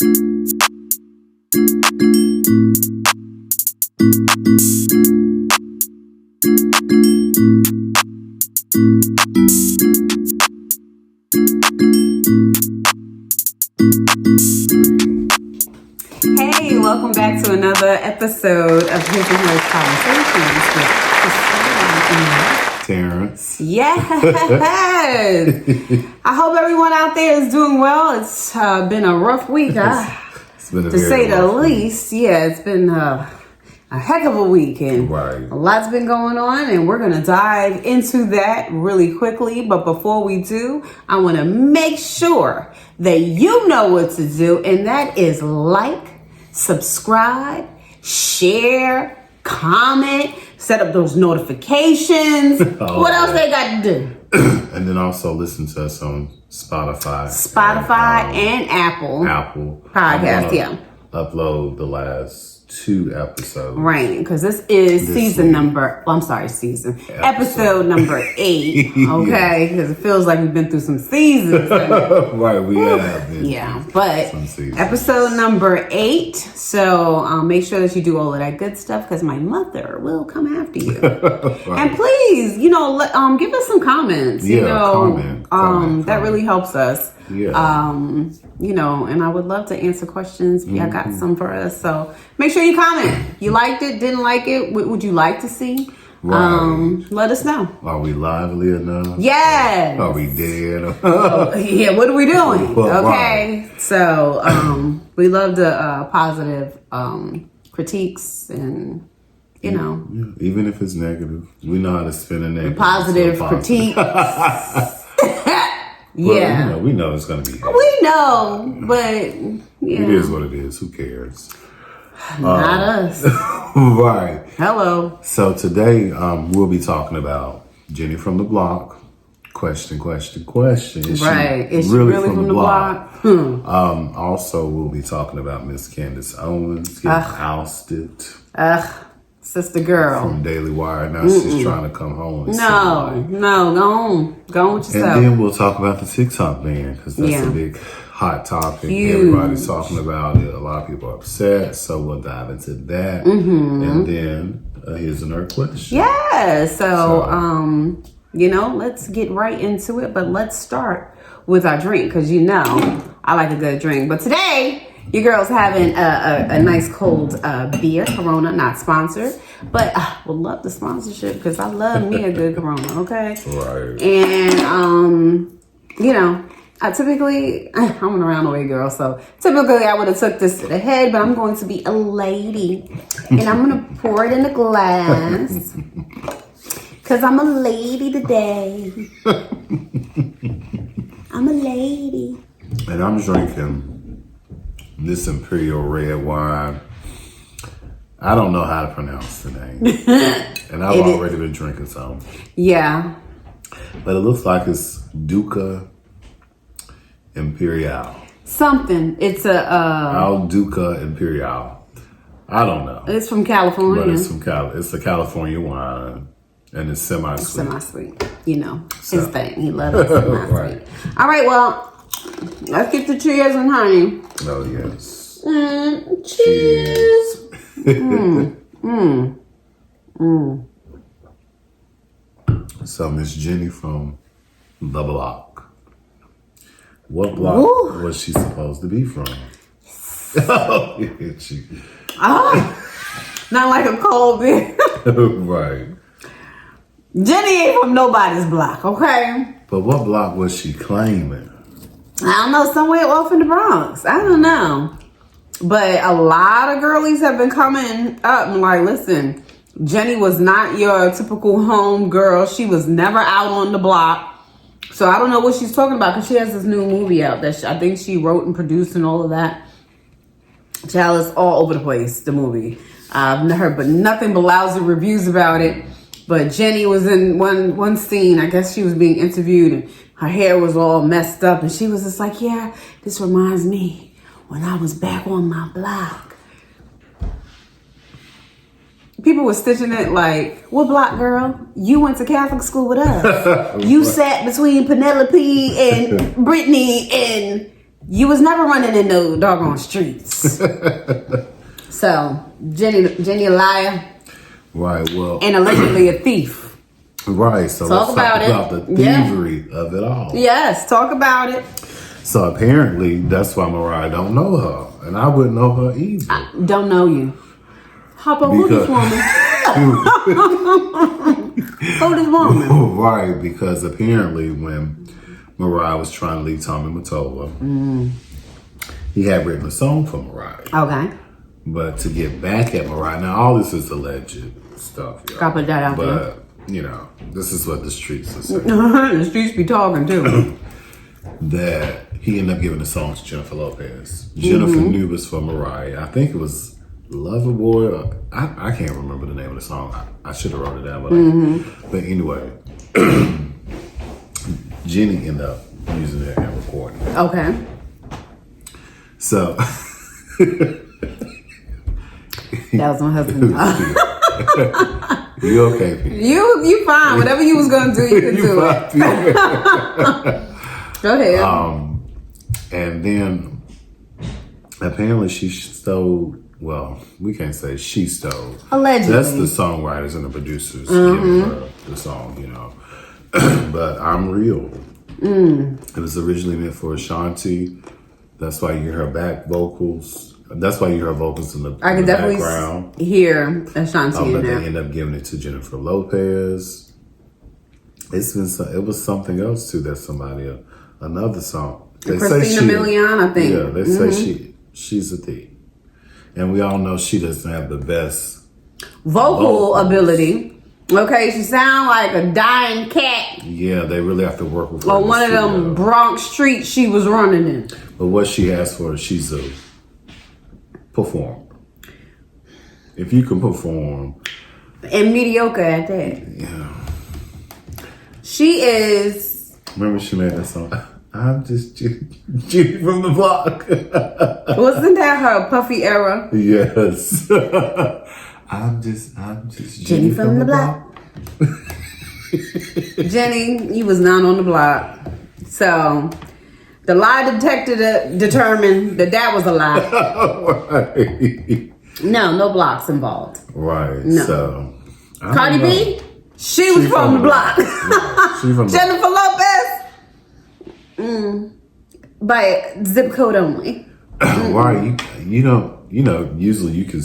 Hey, welcome back to another episode of His and Hers Conversations with Christaylia and Terrance. Yes! I hope everyone out there is doing well. It's been a rough week, It's been to say the least. Yeah, it's been a heck of a week, and Right. a lot's been going on, and we're going to dive into that really quickly. But before we do, I want to make sure that you know what to do, and that is like, subscribe, share, comment, set up those notifications. What else they got to do? And then also listen to us on Spotify. And Apple Podcast. Yeah. Upload the last 2 episodes. Right, because this is episode number 8. Okay, because it feels like we've been through some seasons. Right, we have been. Yeah, but some seasons. episode number 8. So make sure that you do all of that good stuff, because my mother will come after you. Right. And please, give us some comments. Comment. That really helps us. Yeah. And I would love to answer questions if y'all got some for us. So make sure you comment. You liked it, didn't like it, what would you like to see? Right. Let us know. Are we lively enough? Yes. Are we dead? Yeah, what are we doing? Well, okay. right. So we love the positive critiques and, Yeah, even if it's negative, we know how to spin a negative. positive critique. Well, Yeah. we know it's going to be. We know, but It is what it is. Who cares? Not us. Right. Hello. So today we'll be talking about Jenny from the block. Question. Is Is she really from the block? Also, we'll be talking about Miss Candace Owens getting ousted Sister girl. from Daily Wire. Now she's trying to come home. No, go on with yourself. And then we'll talk about the TikTok ban, because that's a big hot topic. Huge. Everybody's talking about it. A lot of people are upset, so we'll dive into that. And then here's another question. Yeah, so let's get right into it, but let's start with our drink, because I like a good drink. But today, your girl's having a nice cold beer, Corona, not sponsored, but would love the sponsorship, because I love me a good Corona, okay? Right. And, I'm an around the way girl, so typically I would have took this to the head, but I'm going to be a lady, and I'm going to pour it in a glass, because I'm a lady today. I'm a lady. And I'm drinking this Imperial red wine. I don't know how to pronounce the name. And I've already been drinking some. Yeah. But it looks like it's Duca Imperial. Something. It's Al Duca Imperial. I don't know. it's from California. But it's a California wine. And it's semi-sweet. Semi-sweet. His thing. He loves it semi-sweet. Right. All right, well, let's get the cheers and honey. Oh, yes. Cheers. So, Miss Jenny from the block. What block was she supposed to be from? Not like a cold beer. Right. Jenny ain't from nobody's block, okay? But what block was she claiming? I don't know, somewhere off in the Bronx. I don't know. But a lot of girlies have been coming up and like, listen, Jenny was not your typical home girl. She was never out on the block. So I don't know what she's talking about, because she has this new movie out that I think she wrote and produced and all of that. Child, it's all over the place, the movie. I've heard but nothing but lousy reviews about it. But Jenny was in one scene. I guess she was being interviewed and her hair was all messed up. And she was just like, yeah, this reminds me when I was back on my block. People were stitching it like, what block, girl? You went to Catholic school with us. You sat between Penelope and Brittany and You was never running in no doggone streets. So, Jenny a liar. Right, well. And allegedly a thief. Right, so Talk let's about talk about the thievery of it all. Yes, talk about it. So apparently, that's why Mariah don't know her. And I wouldn't know her either. I don't know you. Hop on, who this woman? Who this woman? Right, because apparently when Mariah was trying to leave Tommy Mottola, he had written a song for Mariah. Okay. But to get back at Mariah, now all this is alleged stuff. Gotta put that out there. But, you know, this is what the streets are saying. The streets be talking too. That he ended up giving the song to Jennifer Lopez. Jennifer knew was for Mariah. I think it was Lover Boy. Or, I can't remember the name of the song. I should have wrote it down. But anyway, Jenny ended up using it and recording it. Okay. So... That was my husband. You okay, Pete? You fine. Whatever you was gonna do, you could do it. Go ahead. And then apparently she stole. Well, we can't say she stole. Allegedly. That's the songwriters and the producers giving her the song, you know. But I'm Real. It was originally meant for Ashanti. That's why you hear her back vocals. That's why you hear her vocals in the I can definitely background. hear Ashanti in But there. they ended up giving it to Jennifer Lopez. It was something else too. That somebody another song. They Christina Milian, I think. Yeah, they say she's a thief, and we all know she doesn't have the best Vocal ability. Okay, she sound like a dying cat Yeah, they really have to work with her. on one of them Bronx streets she was running in. But what she asked for, she's a performer. If you can perform, And mediocre at that. yeah. She is. Remember she made that song. I'm just Judy from the block. Wasn't that her puffy era? Yes. I'm just Jenny from the block. Jenny, you was not on the block. So the lie detector determined that was a lie. Right. No blocks involved. Right. No. So Cardi B, she was from the block. Right. She from Jennifer Lopez, by zip code only. Why you don't usually you can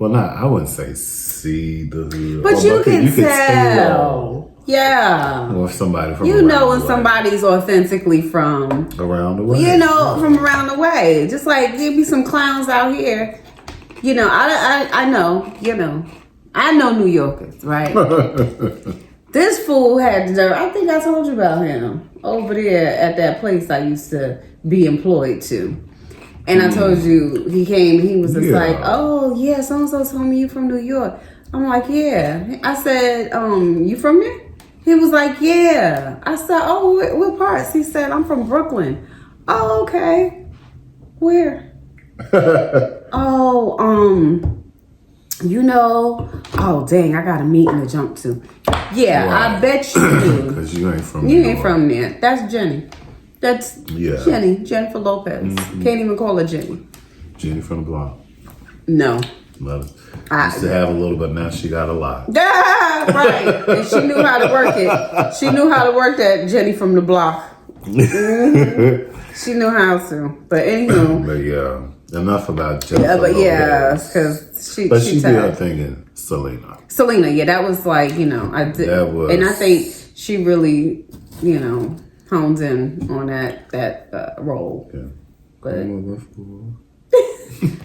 I wouldn't say see the hood, But you can tell. tell. Yeah. Or somebody from You know when around the way. somebody's authentically from Around the way. from around the way. Just like there be some clowns out here. I know, I know New Yorkers, right? This fool had the nerve. I think I told you about him over there at that place I used to be employed to. And I told you he came. He was just like, "Oh yeah, so and so told me you from New York." I'm like, "Yeah." I said, "You from there?" He was like, "Yeah." I said, "Oh, what parts?" He said, "I'm from Brooklyn." Oh, okay. Where? Oh, oh dang, I got a meeting to jump to. Yeah, Right. I bet you do. Because you ain't from You New ain't York. from there. That's Jenny. That's Jennifer Lopez. Can't even call her Jenny. Jenny from the block. No. Used to have a little, but now she got a lot. Yeah, right. And she knew how to work it. She knew how to work that Jenny from the block. She knew how to. But anywho. But yeah, enough about Jennifer. Yeah, but Lopez. because she did her tied. thing in Selena. Selena, yeah, that was like, I did. That was- And I think she really, honed in on that role. Yeah. But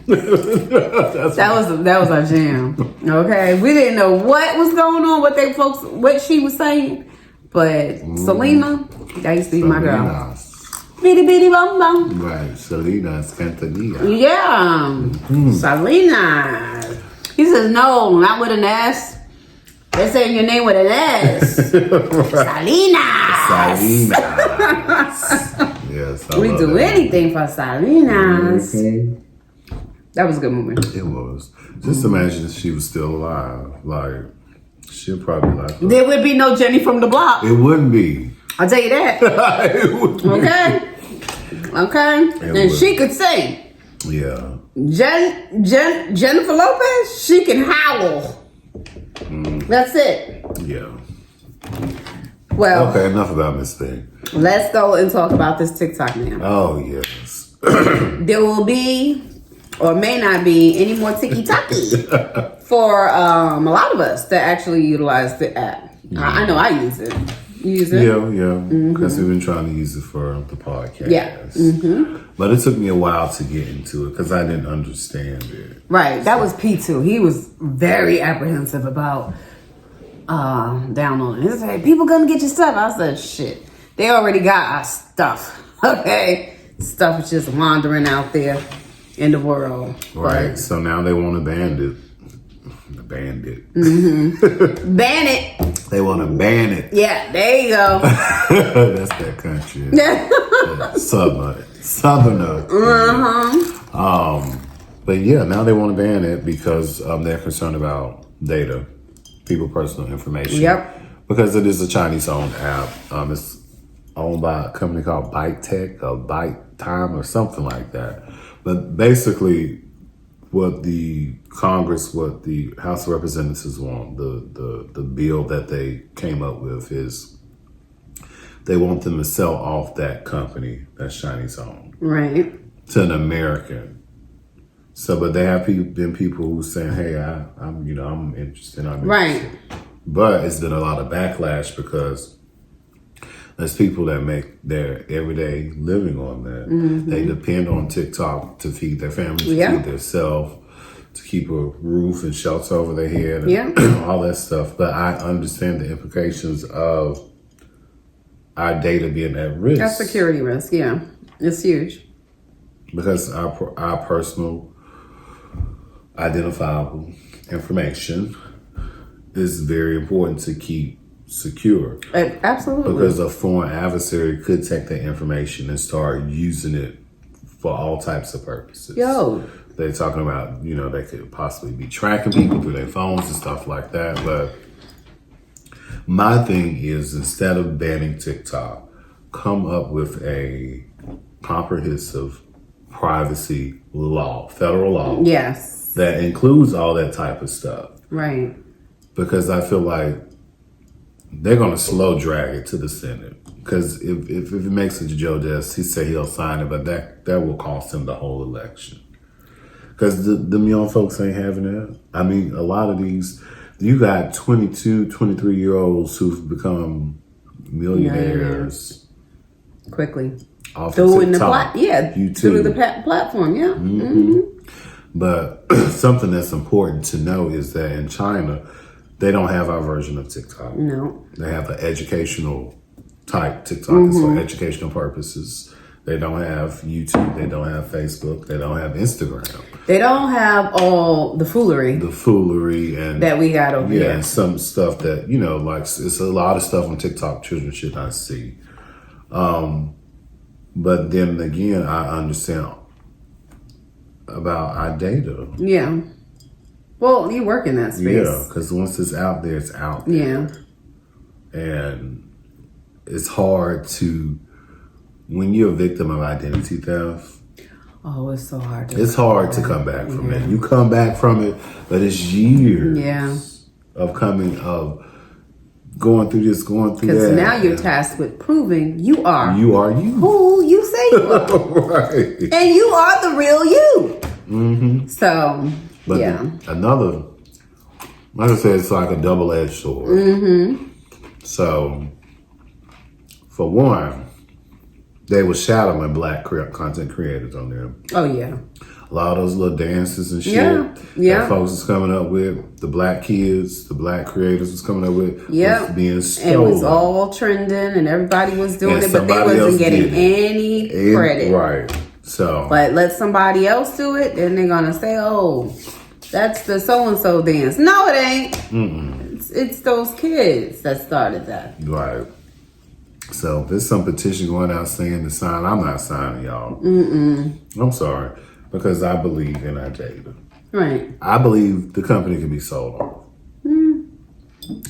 That's that was our jam. Okay, we didn't know what was going on, what she was saying, but Selena, that used to be my girl. Bitty bitty bum bum. Right, Selena's Cantanilla. Yeah, Selena. He says no, not with an S. They're saying your name with an S. Selena. Selena. Yes, I We love do that. anything for Selena's. That was a good movie. It was. Just imagine if she was still alive. Like, she'll probably like her. There would be no Jenny from the block. It wouldn't be. I'll tell you that. It wouldn't be. Okay. Okay? And she could sing. Yeah. Jennifer Lopez, she can howl. That's it. Yeah. Well, okay, enough about Miss Thing. Let's go and talk about this TikTok now. Oh, yes. There will be, or may not be, any more tiki-taki for a lot of us that actually utilize the app. I know I use it. You use it? Yeah. Because we've been trying to use it for the podcast. Yeah. But it took me a while to get into it because I didn't understand it. Right. That was P2. He was very apprehensive about downloading. He said, people gonna get your stuff. I said, shit. They already got our stuff. Okay? Stuff is just wandering out there in the world. Right. But, so now they want to ban it. Ban it. ban it. They want to ban it. Yeah, there you go. That's that country. Southerner. But yeah, now they want to ban it because they're concerned about data, people personal information. Yep. Because it is a Chinese-owned app. It's owned by a company called Byte Tech or Byte Time or something like that. But basically, what the House of Representatives want, the bill that they came up with is they want them to sell off that company that's Chinese owned. Right. To an American. So, but they have been people who saying, "Hey, I'm interested." Right. But it's been a lot of backlash because there's people that make their everyday living on that. They depend on TikTok to feed their family, to feed themselves, to keep a roof and shelter over their head, and all that stuff. But I understand the implications of our data being at risk. That's security risk. Yeah, it's huge. Because our personal identifiable information is very important to keep secure. Absolutely. Because a foreign adversary could take that information and start using it for all types of purposes. They're talking about, they could possibly be tracking people through their phones and stuff like that. But my thing is, instead of banning TikTok, come up with a comprehensive privacy law, federal law. Yes. That includes all that type of stuff. Right. Because I feel like they're going to slow drag it to the Senate. Because if it makes it to Joe Dest, he say he'll sign it, but that will cost him the whole election. Because them young folks ain't having that. I mean, a lot of these, you got 22, 23-year-olds who've become millionaires. Quickly. Off through TikTok, YouTube. Through the platform, But something that's important to know is that in China, they don't have our version of TikTok. No. They have an educational type TikTok. It's for educational purposes. They don't have YouTube. They don't have Facebook. They don't have Instagram. They don't have all the foolery. And that we got over here. Yeah, and some stuff that, like it's a lot of stuff on TikTok children should not see. But then again, I understand about our data. Yeah. Well, you work in that space. Yeah, because once it's out there, it's out there. Yeah. And it's hard when you're a victim of identity theft. Oh, it's so hard to come back from it. You come back from it, but it's years of going through this, going through that. Because now you're tasked with proving you are you. Who you say you are. Right. And you are the real you. So, but another, like I said, it's like a double-edged sword. So, for one, they were shadowing black content creators on there. Oh, yeah. A lot of those little dances and shit that folks was coming up with, the black kids, the black creators was coming up with, was being stolen. It was all trending and everybody was doing it, but they wasn't getting any credit. Right. So, but let somebody else do it, then they're going to say, oh, that's the so-and-so dance. No, it ain't. It's those kids that started that. Right. So there's some petition going out saying to sign. I'm not signing, y'all. I'm sorry. Because I believe in our data. Right. I believe the company can be sold off.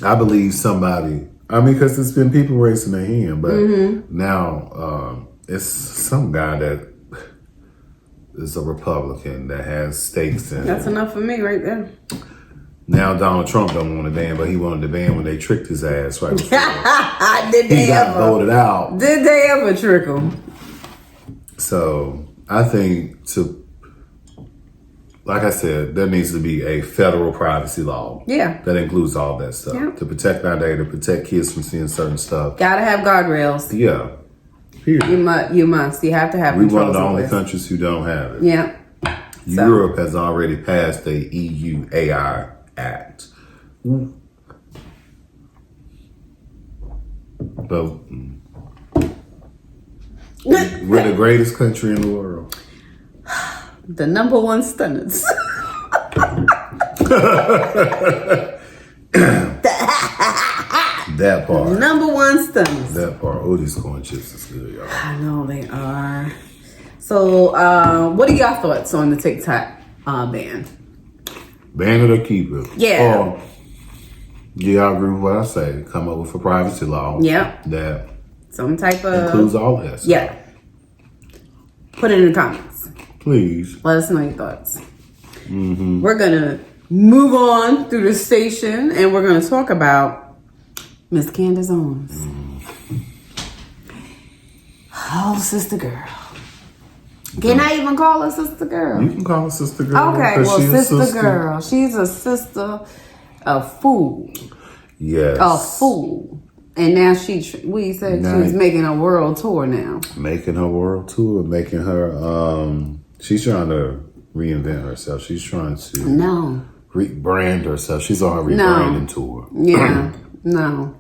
I believe somebody, because there's been people raising their hand, but now it's some guy that is a Republican that has stakes in That's it. enough for me right there. Now Donald Trump don't want to ban, but he wanted to ban when they tricked his ass right before Did they he got ever voted out. Did they ever trick him? So I think like I said, there needs to be a federal privacy law. Yeah. That includes all that stuff. Yeah. To protect our data, to protect kids from seeing certain stuff. Gotta have guardrails. Yeah. Period. You must. You have to have We're one of controls the in only place. countries who don't have it. Yeah. Europe has already passed the EU AI Act. But we're the greatest country in the world. The number one stunners. That part. Number one stunners. That part. Oh, these corn chips is good, y'all. I know they are. So, what are y'all thoughts on the TikTok ban? Ban it or keep it. Yeah. Yeah, I agree with what I say. Come up with a privacy law. Yeah. That Some type of includes all that stuff. Yeah. Put it in the comments. Please. Let us know your thoughts. We're gonna move on through the station, and we're gonna talk about Miss Candace Owens. Oh, sister girl. Can I even call her sister girl? You can call her sister girl. Okay, 'cause well, she a sister girl. She's a sister, a fool, Yes. a fool. And now we said Now- she's making a world tour now. Making her world tour, making her, she's trying to reinvent herself. She's trying to No. rebrand herself. She's on her rebranding tour. Yeah. No.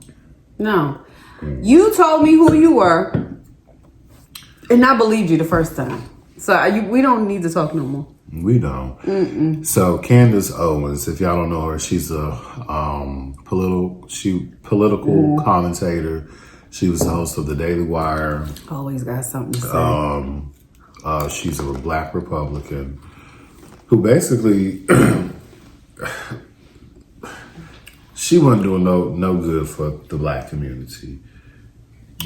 You told me who you were, and I believed you the first time. So we don't need to talk no more. We don't. So Candace Owens, if y'all don't know her, she's a political commentator. She was the host of the Daily Wire. Always got something to say. She's a black Republican who basically she wasn't doing no good for the black community.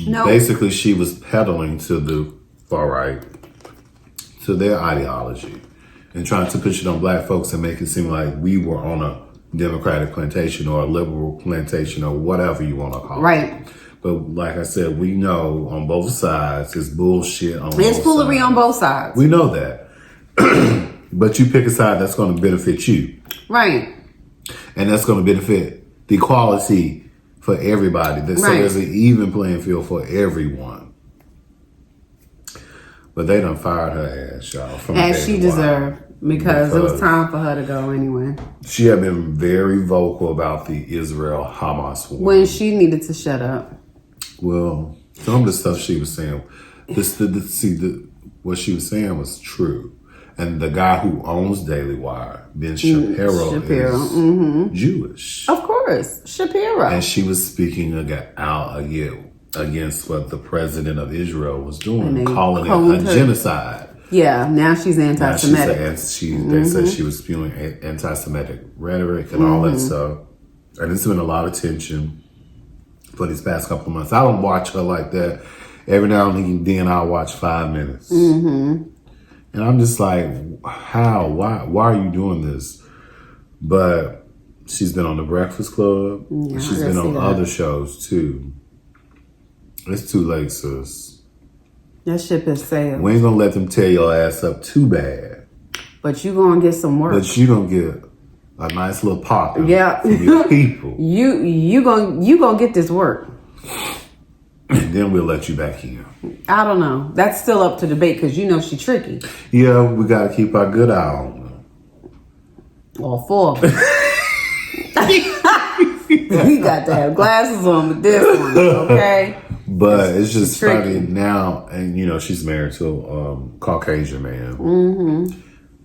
No. Basically, she was peddling to the far right, to their ideology, and trying to push it on black folks and make it seem like we were on a Democratic plantation or a liberal plantation or whatever you want to call it. Right. But like I said, we know on both sides it's bullshit on both sides. It's foolery on both sides. We know that. But you pick a side that's going to benefit you. Right. And that's going to benefit the equality for everybody. So there's an even playing field for everyone. But they done fired her ass, y'all. As she deserved. Because it was time for her to go anyway. She had been very vocal about the Israel-Hamas war. When she needed to shut up. Well, some of the stuff she was saying, what she was saying was true. And the guy who owns Daily Wire, Ben Shapiro, is Jewish. Of course, Shapiro. And she was speaking out against what the president of Israel was doing, calling it a genocide. Yeah, now she's anti-Semitic. They said she was spewing anti-Semitic rhetoric and all that stuff. And it's been a lot of tension for these past couple of months. I don't watch her like that. Every now and then I'll watch 5 minutes. And I'm just like, how? Why are you doing this? But she's been on The Breakfast Club. Yeah, She's been on other shows too. It's too late, sis. That ship has sailed. We ain't gonna let them tear your ass up too bad. But you gonna get some work. But you gonna get a nice little pop. Yeah. From your people. You gonna get this work. And then we'll let you back in. I don't know. That's still up to debate because you know she's tricky. Yeah, we gotta keep our good eye on her. All four of them. We got to have glasses on with this one, okay? But it's just tricky. funny now, and she's married to a Caucasian man.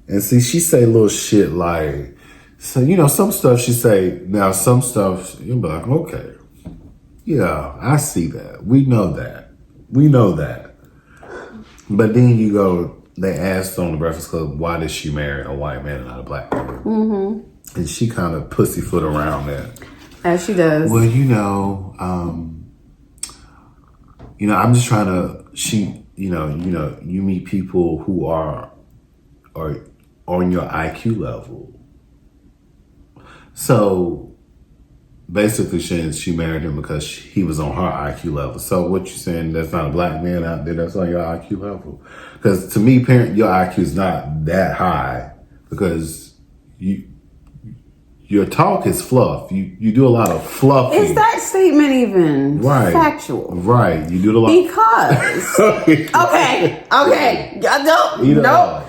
And see, she say little shit like, so some stuff she say. Now some stuff you'll be like, okay, yeah, I see that. We know that. But then you go. They asked on The Breakfast Club, why did she marry a white man and not a black man? And she kind of pussyfoot around that. As she does. Well, I'm just trying to. you meet people who are on your IQ level. So basically, she married him because he was on her IQ level. So what you saying? There's not a black man out there that's on your IQ level? Because to me, your IQ is not that high because your talk is fluff. You do a lot of fluffing. Is that statement even factual? Right. You do a lot because okay. No.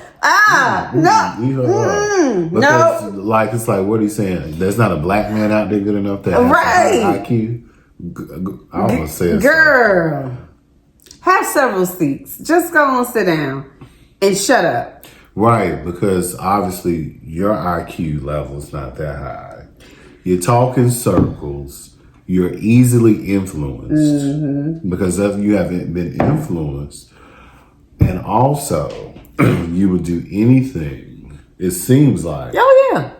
Like it's like what he's saying. There's not a black man out there good enough to have high IQ. I almost said, girl, have several seats. Just go and sit down and shut up. Right, because obviously your IQ level is not that high. You talk in circles. You're easily influenced because you haven't been influenced, and also. You would do anything, it seems like. Oh, yeah.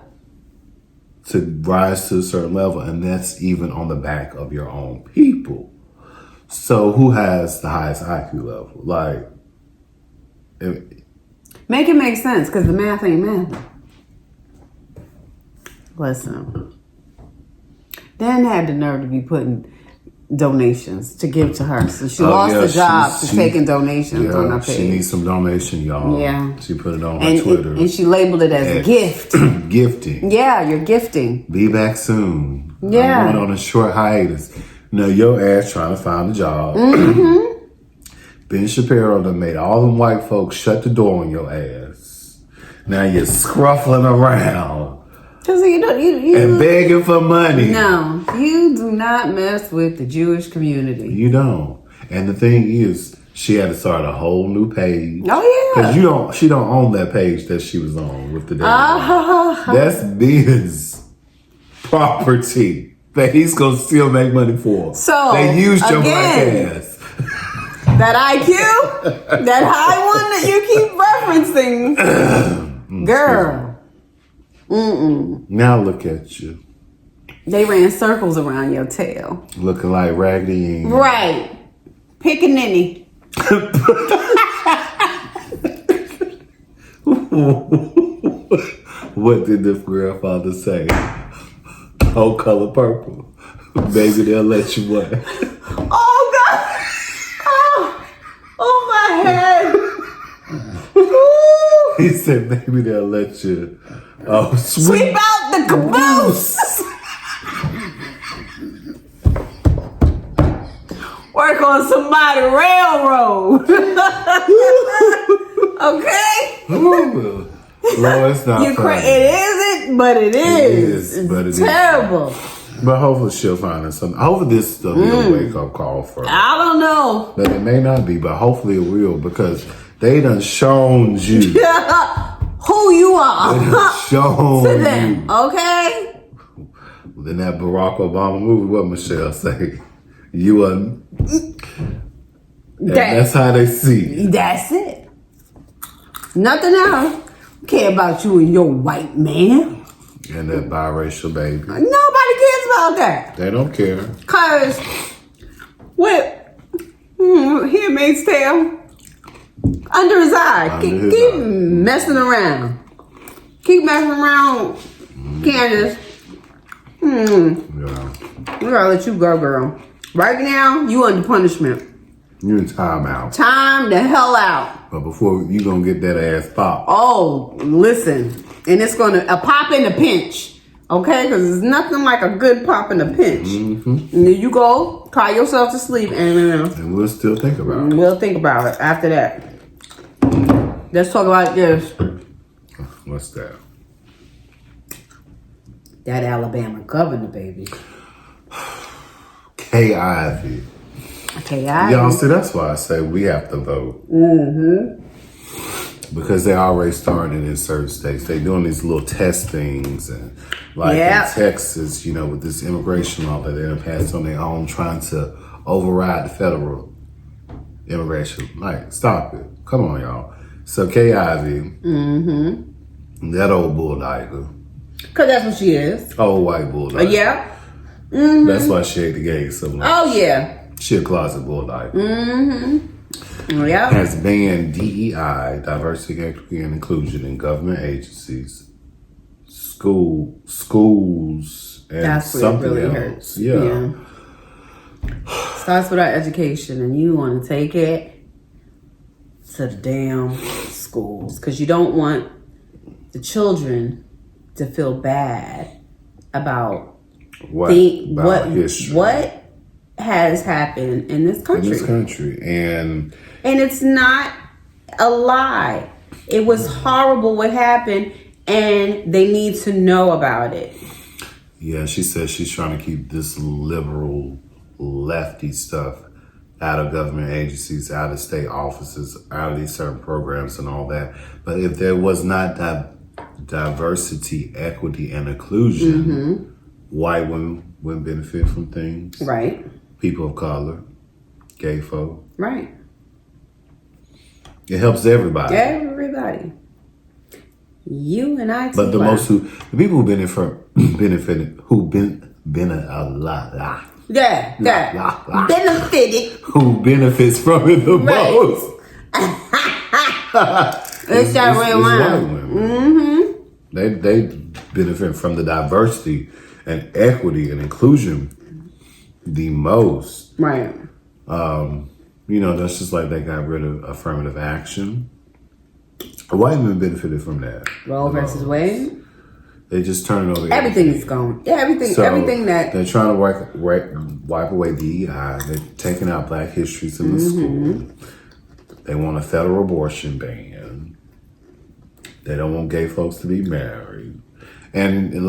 To rise to a certain level, and that's even on the back of your own people. So who has the highest IQ level? Like, make it make sense, because the math ain't math. Listen. Dan had the nerve to be putting donations to give to her. So she lost the job to taking donations on her page. She needs some donation, y'all. Yeah. She put it on her Twitter. And she labeled it as a gift. Gifting. Yeah, you're gifting. Be back soon. Yeah. I'm going on a short hiatus. No, your ass trying to find a job. Ben Shapiro done made all them white folks shut the door on your ass. Now you're scruffling around. And begging for money. No, you do not mess with the Jewish community. You don't. And the thing is, she had to start a whole new page. Oh yeah. Because she don't own that page that she was on with the That's Ben's property that he's gonna still make money for. So they used your black ass. That IQ, that high one that you keep referencing, girl. Now look at you. They ran circles around your tail. Looking like Raggedy Ann. Right. Pickaninny. What did the grandfather say? Whole color purple. Baby, they'll let you what? Oh, God. Oh, my head. He said, baby, they'll let you sweep out the caboose. Work on somebody railroad. Okay? No, it's not funny. It isn't, but it is. It's terrible. But hopefully she'll find us something. Hopefully this will be a wake-up call for her. I don't know. But it may not be, but hopefully it will, because they done shown you. Who you are. They done shown to them, you. Okay? Then that Barack Obama movie, what Michelle say? You are... That's how they see you. That's it. Nothing else. Care about you and your white man. And that biracial baby. Nobody cares about that. They don't care. Cause Handmaid's Tale under his eye. Keep messing around. Keep messing around, Candace. Yeah. We gotta let you go, girl. Right now, you under punishment. You in timeout. Time the hell out. But before you gonna get that ass popped. Oh, listen. And it's gonna a pop in a pinch. Okay? Because there's nothing like a good pop in a pinch. And then you go, cry yourself to sleep, and we'll still think about it. We'll think about it after that. Let's talk about this. What's that? That Alabama governor, baby. Kay Ivey. Y'all see, that's why I say we have to vote. Because they're already starting in certain states. They're doing these little test things. And like in Texas, with this immigration law that they passed on their own, trying to override the federal immigration. Like, stop it. Come on, y'all. So Kay Ivey, that old bull dyker. Because that's what she is. Old white bull dyker. Yeah. That's why she ate the gays so much. Oh, yeah. She a closet bull dyker. Yeah. has banned DEI, diversity, equity, and inclusion in government agencies, schools, and That's where it something really else. hurts. Yeah. Starts with our education, and you want to take it to the damn schools because you don't want the children to feel bad about What has happened in this country. And it's not a lie. It was horrible what happened, and they need to know about it. Yeah, she says she's trying to keep this liberal, lefty stuff out of government agencies, out of state offices, out of these certain programs and all that. But if there was not diversity, equity, and inclusion, white women wouldn't benefit from things. Right. People of color, gay folk. Right. It helps everybody. Everybody. You and I too. But the people who benefited, who benefited, who benefits from it the most. It's that way around. They benefit from the diversity and equity and inclusion the most. Right. That's just like they got rid of affirmative action. White men benefited from that. Roe versus Wade. They just turn it over. Everything is gone. Yeah, everything that they're trying to wipe away DEI. They're taking out Black histories in the school. They want a federal abortion ban. They don't want gay folks to be married. And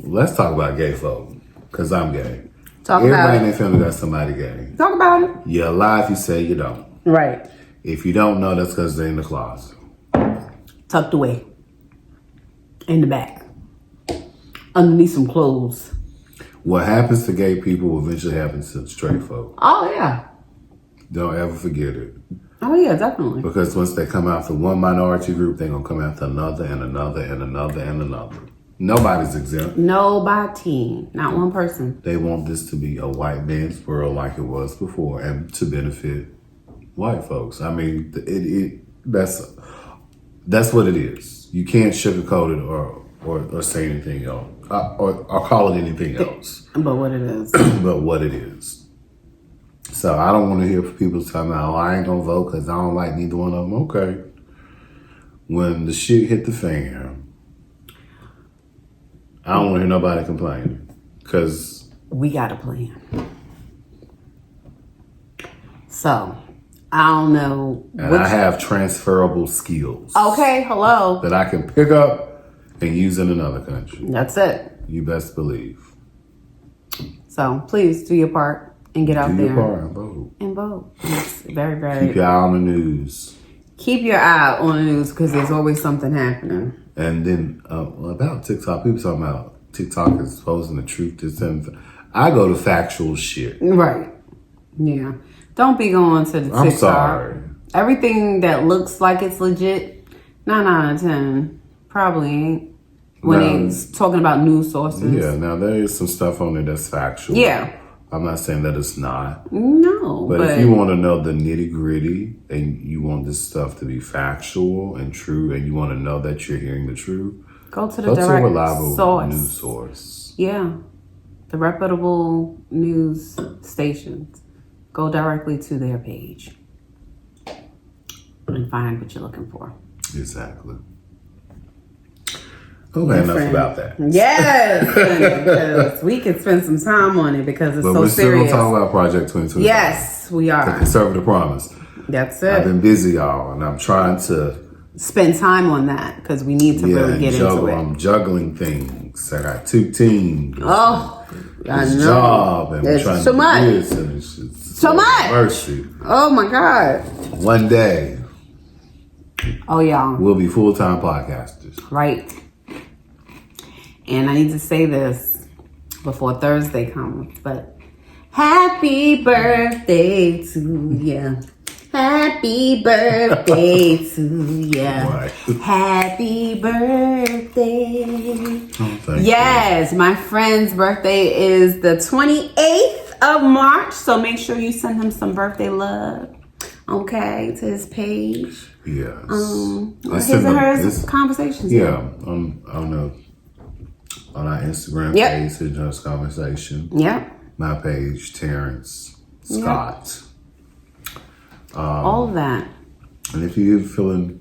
let's talk about gay folk, because I'm gay. Everybody in their family got somebody gay. Talk about it. You lie if you say you don't. Right. If you don't know, that's because they're in the closet. Tucked away. In the back. Underneath some clothes. What happens to gay people will eventually happen to straight folk. Oh, yeah. Don't ever forget it. Oh, yeah, definitely. Because once they come after one minority group, they're going to come after another and another and another and another. Nobody's exempt. Nobody. Not one person. They want this to be a white man's world like it was before and to benefit white folks. I mean, that's what it is. You can't sugarcoat it or say anything else or call it anything else. But what it is. But what it is. So I don't want to hear people talking about, I ain't going to vote because I don't like neither one of them. Okay. When the shit hit the fan, I don't want to hear nobody complaining because we got a plan. So, I don't know. And I have transferable skills. Okay, hello. That I can pick up and use in another country. That's it. You best believe. So, please do your part and get out there. Do your part and vote. And vote. It's very, very... Keep your eye on the news. Keep your eye on the news because there's always something happening. And then about TikTok, people talking about TikTok is exposing the truth. I go to factual shit. Right. Yeah. Don't be going to the TikTok. I'm sorry. Everything that looks like it's legit, 9 out of 10 probably ain't. When they're talking about news sources. Yeah, now there is some stuff on there that's factual. Yeah. I'm not saying that it's not. No. But if you want to know the nitty gritty and you want this stuff to be factual and true and you want to know that you're hearing the truth, go to the direct reliable news source. Yeah. The reputable news stations. Go directly to their page and find what you're looking for. Exactly. Okay, enough about that. Yes, because we could spend some time on it because it's so serious. But we're still going to talk about Project 2025. Yes, we are. The Conservative Promise. That's it. I've been busy, y'all, and I'm trying to spend time on that because we need to really get into it. I'm juggling things. I got 2 teams. Oh, I know. Job, and it's we're trying too to much. do this, and it's so much. Mercy. Oh my God. One day. Oh yeah. We'll be full-time podcasters. Right. And I need to say this before Thursday comes, but happy birthday to ya. Happy birthday to ya. Right. Happy birthday. Oh, yes, my friend's birthday is the 28th of March, so make sure you send him some birthday love Okay, to his page. Yes. His and hers conversations. Yeah, on our Instagram page, His and Hers Conversation. Yep. My page, Terrance Scott. All of that. And if you're feeling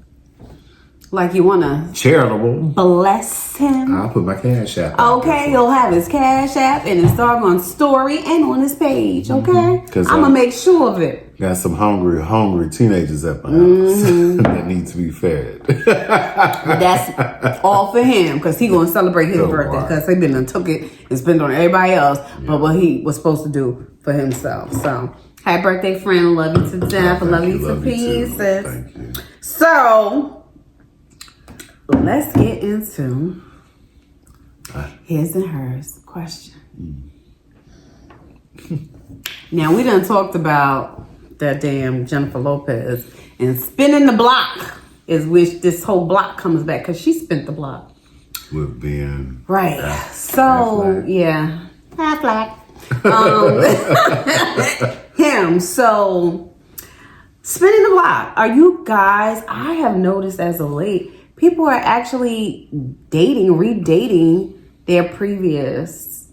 like you want to charitable, bless him, I'll put my Cash App out. Okay, he'll have his Cash App and Instagram story and on his page. Okay, I'm gonna make sure of it. Got some hungry teenagers at my house that need to be fed. That's all for him because he gonna celebrate his birthday because he been and took it and spent on everybody else, but what he was supposed to do for himself. So happy birthday, friend! Love you to death. Love you to pieces. Thank you. So let's get into his and hers question. Now we done talked about that damn Jennifer Lopez and spinning the block is which this whole block comes back because she spent the block with Ben. Right. Half black. Him. So spinning the block. Are you guys? I have noticed as of late. People are actually redating their previous,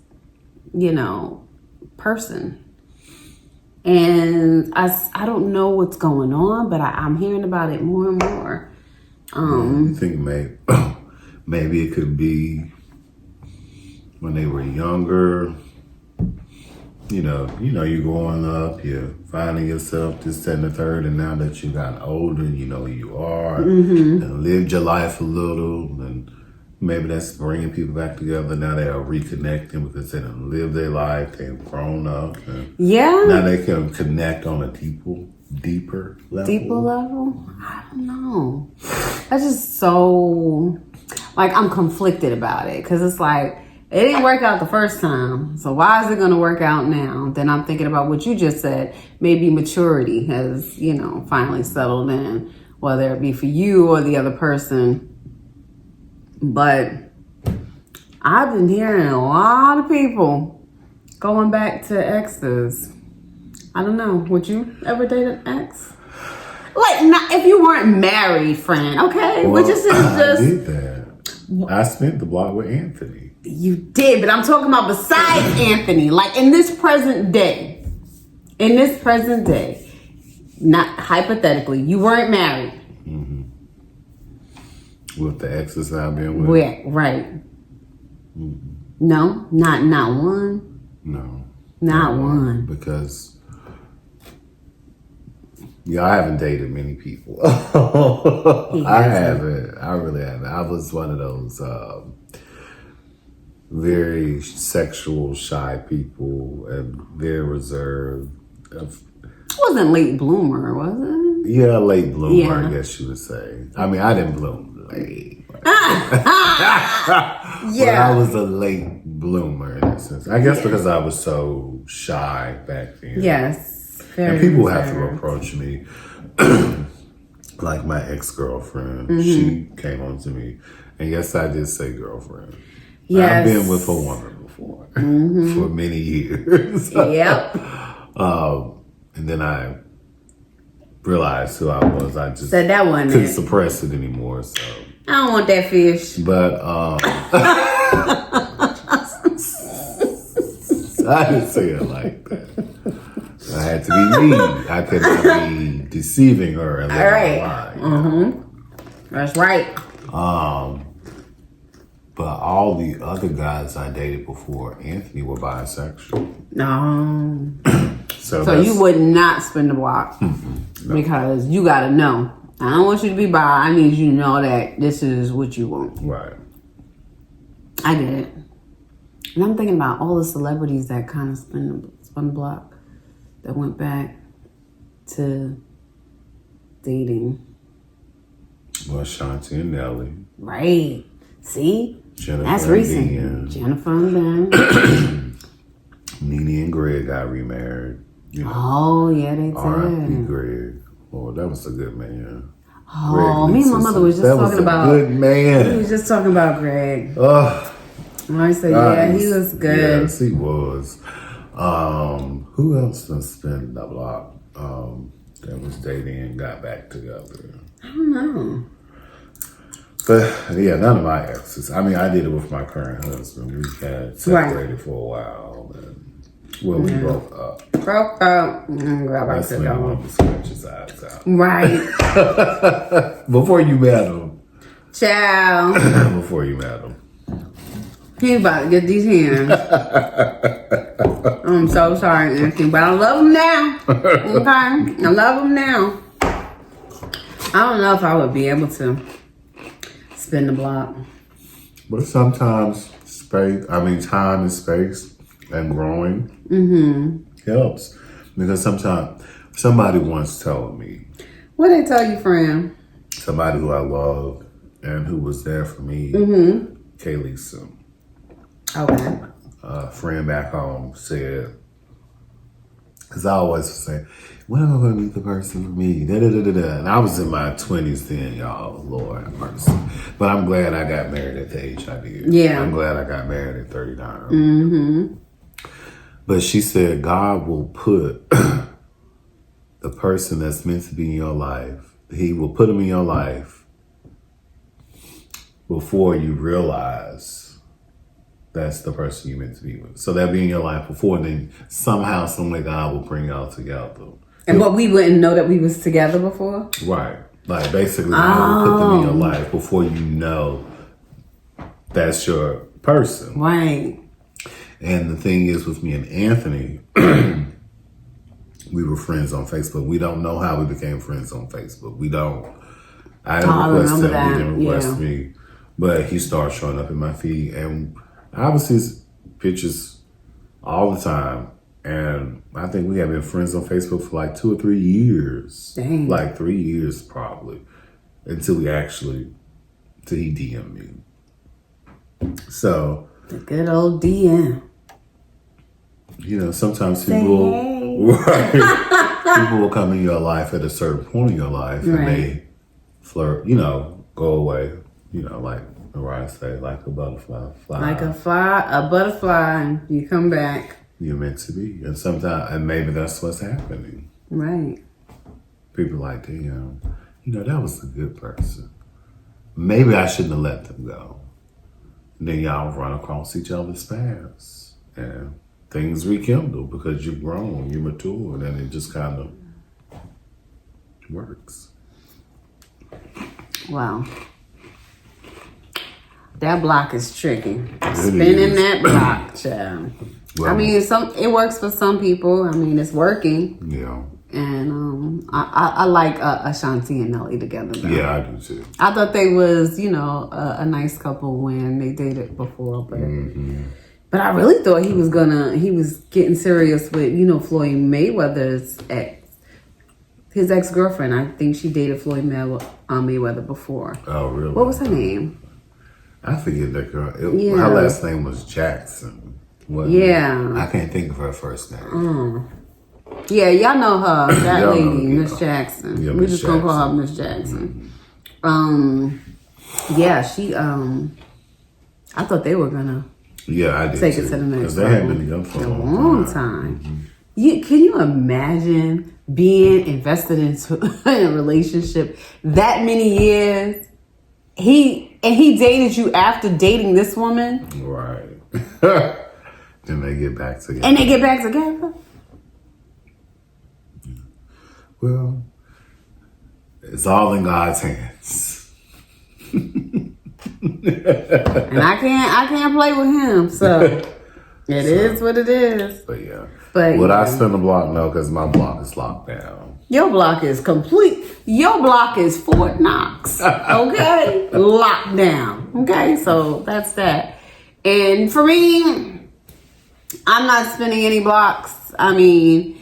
person. And I don't know what's going on, but I'm hearing about it more and more. I think maybe it could be when they were younger. You're growing up, you're finding yourself this, that, and the third, and now that you got older, you know who you are, and lived your life a little, and maybe that's bringing people back together. Now they are reconnecting because they done lived their life, they've grown up, and now they can connect on a deeper level. Deeper level? I don't know. That's just so, I'm conflicted about it, because it's like, it didn't work out the first time, so why is it going to work out now? Then I'm thinking about what you just said. Maybe maturity has, finally settled in, whether it be for you or the other person. But I've been hearing a lot of people going back to exes. I don't know. Would you ever date an ex? Not if you weren't married, friend. Okay, well, I did that. I spent the block with Anthony. You did, but I'm talking about besides Anthony, in this present day. In this present day, not hypothetically, you weren't married. Mm-hmm. With the exes I've been with? Right. Mm-hmm. No, not one. No. Not one. Because I haven't dated many people. I haven't. I really haven't. I was one of those very sexual, shy people and very reserved. Wasn't late bloomer, was it? Yeah, late bloomer, I guess you would say. I mean, I didn't bloom late. But I was a late bloomer in that sense. I guess because I was so shy back then. Yes. And people have to approach me. Like my ex-girlfriend, she came on to me. And yes, I did say girlfriend. Yes. I've been with a woman before for many years. Yep. And then I realized who I was. I just said that one couldn't suppress it anymore. So I don't want that fish. But I didn't say it like that. I had to be me. I could not be deceiving her and letting her lie. That's right. But all the other guys I dated before Anthony were bisexual. No. So you would not spin the block because you got to know. I don't want you to be bi. I need you to know that this is what you want. Right. I get it. And I'm thinking about all the celebrities that kind of spun the block that went back to dating. Well, Shanti and Nelly. Right. See? Jennifer that's recent. Ben. Jennifer and Ben. Nene and Greg got remarried. Oh, yeah, they did. R.I.P. Greg. Oh, that was a good man. Oh, me and my mother was just talking about. Good man. We was just talking about Greg. Oh. I said, yeah, he was good. Yes, he was. Who else done spin the block? that was dating and got back together. I don't know. But yeah, none of my exes. I mean, I did it with my current husband. We had separated for a while, and we broke up. Broke up. That's when I wanted to scratch his eyes out. Right. Before you met him. Ciao. Before you met him. He about to get these hands. I'm so sorry, Anthony, but I love him now. Okay? I love him now. I don't know if I would be able to spin the block. But sometimes time and space and growing helps. Because sometimes somebody once told me. What did they tell you, friend? Somebody who I love and who was there for me, Kaylee. Okay. A friend back home said, because I always say, when am I going to meet the person for me? And I was in my 20s then, y'all. Lord have mercy. But I'm glad I got married at the age I did. Yeah. I'm glad I got married at 39. But she said, God will put the person that's meant to be in your life, He will put them in your life before you realize that's the person you're meant to be with. So they'll be in your life before, and then somehow, some way, God will bring y'all together. And but we wouldn't know that we was together before? Right. Like basically, God will put them in your life before you know that's your person. Right. And the thing is, with me and Anthony, we were friends on Facebook. We don't know how we became friends on Facebook. We don't. I didn't request him. He didn't request me. But he started showing up in my feed, and I would see his pictures all the time. And I think we have been friends on Facebook for like 2 or 3 years. Dang. Like 3 years probably. Until he DM'd me. So. The good old DM. You know, sometimes people will come in your life at a certain point in your life and they flirt, go away. Like Mariah say, like a butterfly fly. Like a butterfly, you come back. You're meant to be. And sometimes, and maybe that's what's happening. Right. People like, damn, that was a good person. Maybe I shouldn't have let them go. And then y'all run across each other's paths. And things rekindle because you've grown, you're matured, and it just kind of works. Wow. That block is tricky. Spinning that block, child. Well, I mean, it works for some people. I mean, it's working. Yeah. And I like Ashanti and Nelly together, though. Yeah, I do too. I thought they was, a nice couple when they dated before, but but I really thought he was getting serious with, Floyd Mayweather's his ex-girlfriend. I think she dated Floyd Mayweather before. Oh, really? What was her name? I forget that girl. Her last name was Jackson. Yeah. I can't think of her first name. Yeah, y'all know her. That lady, Miss Jackson. Yeah, We're just gonna call her Miss Jackson. Yeah, she. I thought they were gonna. Yeah, I did take too. it to the next level. They had been together for a long time. Can you imagine being invested into in a relationship that many years? He dated you after dating this woman, right? Then they get back together. And they get back together. Well, it's all in God's hands. And I can't play with him, so it is what it is. But yeah. Would I spin the block? No, because my block is locked down. Your block is complete. Your block is Fort Knox. Okay? Locked down. Okay? So that's that. And for me, I'm not spinning any blocks. I mean,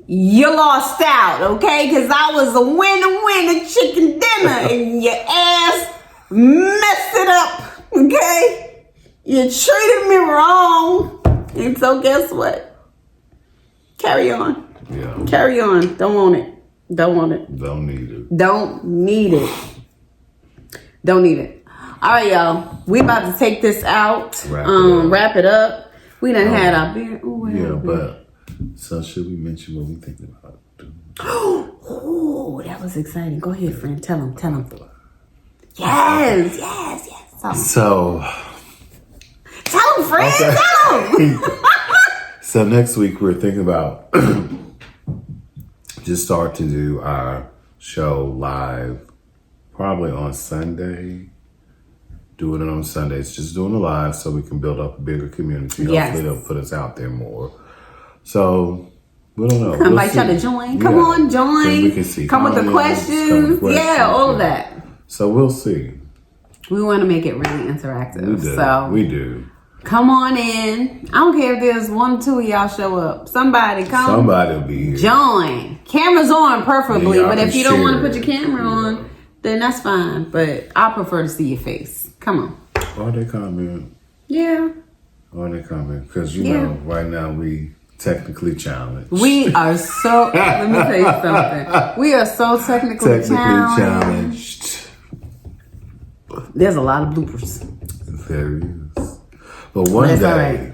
you lost out, okay? Because I was a winner chicken dinner and your ass messed it up, okay? You treated me wrong. And so guess what? Carry on. Yeah. Carry on. Don't want it. Don't want it. Don't need it. Don't need it. Don't need it. All right, y'all. We about to take this out. Wrap it up. We done had our beer. Ooh, yeah, but so should we mention what we think about it? Oh, that was exciting. Go ahead, friend. Tell him. Yes. So Tell him, friend. Okay. Tell him. So next week we're thinking about just start to do our show live, probably on Sunday. Doing it on Sundays, just doing it live so we can build up a bigger community. Yes. Hopefully they'll put us out there more. So we don't know. I invite y'all to join. Come on, join. Then we can see come with the questions. Yeah, all of that. So we'll see. We want to make it really interactive. We do. Come on in. I don't care if there's 1 or 2 of y'all show up. Somebody come. Somebody will be here. Join. Camera's on, preferably. Yeah, but if you don't want to put it. your camera on, then that's fine. But I prefer to see your face. Come on. Or they comment. Yeah. Because, you know, right now we technically challenged. We are so, let me tell you something. We are so technically challenged. There's a lot of bloopers. There is. But one day. All right.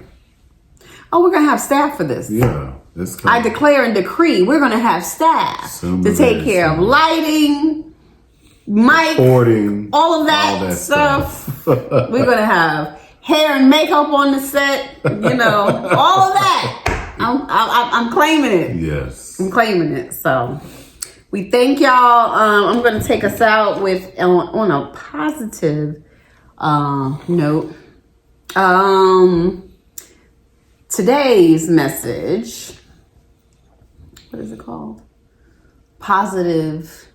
Oh, we're going to have staff for this. Yeah. I declare and decree we're going to have staff to take care of lighting, mic, recording, all of that stuff. We're going to have hair and makeup on the set, you know, all of that. I'm claiming it. Yes. I'm claiming it. So we thank y'all. I'm going to take us out with on a positive note. Today's message, what is it called? Positive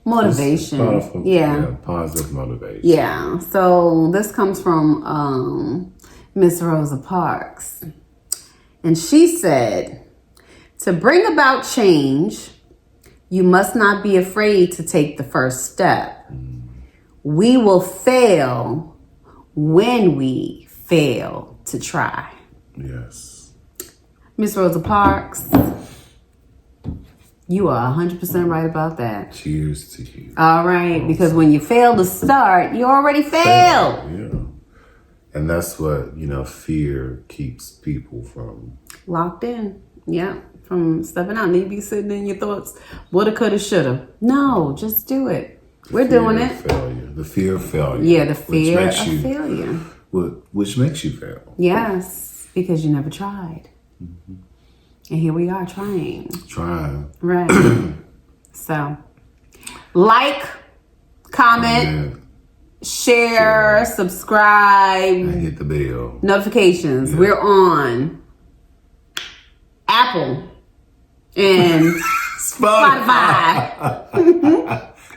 motivation. Yeah, positive motivation. Yeah. So this comes from Miss Rosa Parks. And she said, to bring about change, you must not be afraid to take the first step. We will fail when we fail to try. Yes. Miss Rosa Parks, you are 100% right about that. Cheers to you. All right, because when you fail to start, you already failed. Yeah. And that's what, fear keeps people from. Locked in. Yeah, from stepping out. And you be sitting in your thoughts, woulda, coulda, shoulda. No, just do it. We're doing it. The fear of failure. Yeah, the fear of failure. Which makes you fail. Yes, because you never tried. Mm-hmm. And here we are trying. Right. So, like, comment, share, subscribe. And hit the bell. Notifications. Yeah. We're on Apple and Spotify.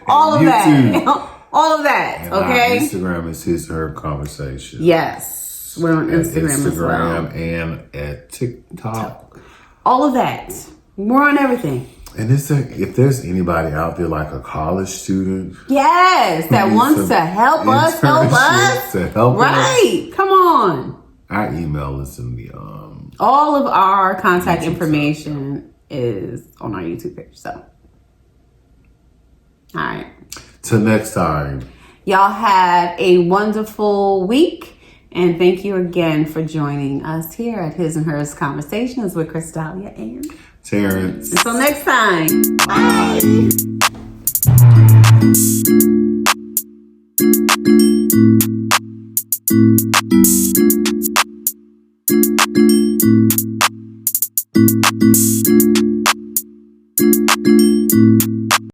All of YouTube. that. All of that. And okay. Instagram is his or her conversation. Yes. We're on Instagram as well. And at TikTok. All of that. We're on everything. And if there's anybody out there like a college student. Yes, that wants to help us. Right. Come on. Our email is in the all of our contact information is on our YouTube page. So, all right. Till next time. Y'all have a wonderful week. And thank you again for joining us here at His and Hers Conversations with Christaylia and Terrance. Until next time. Bye.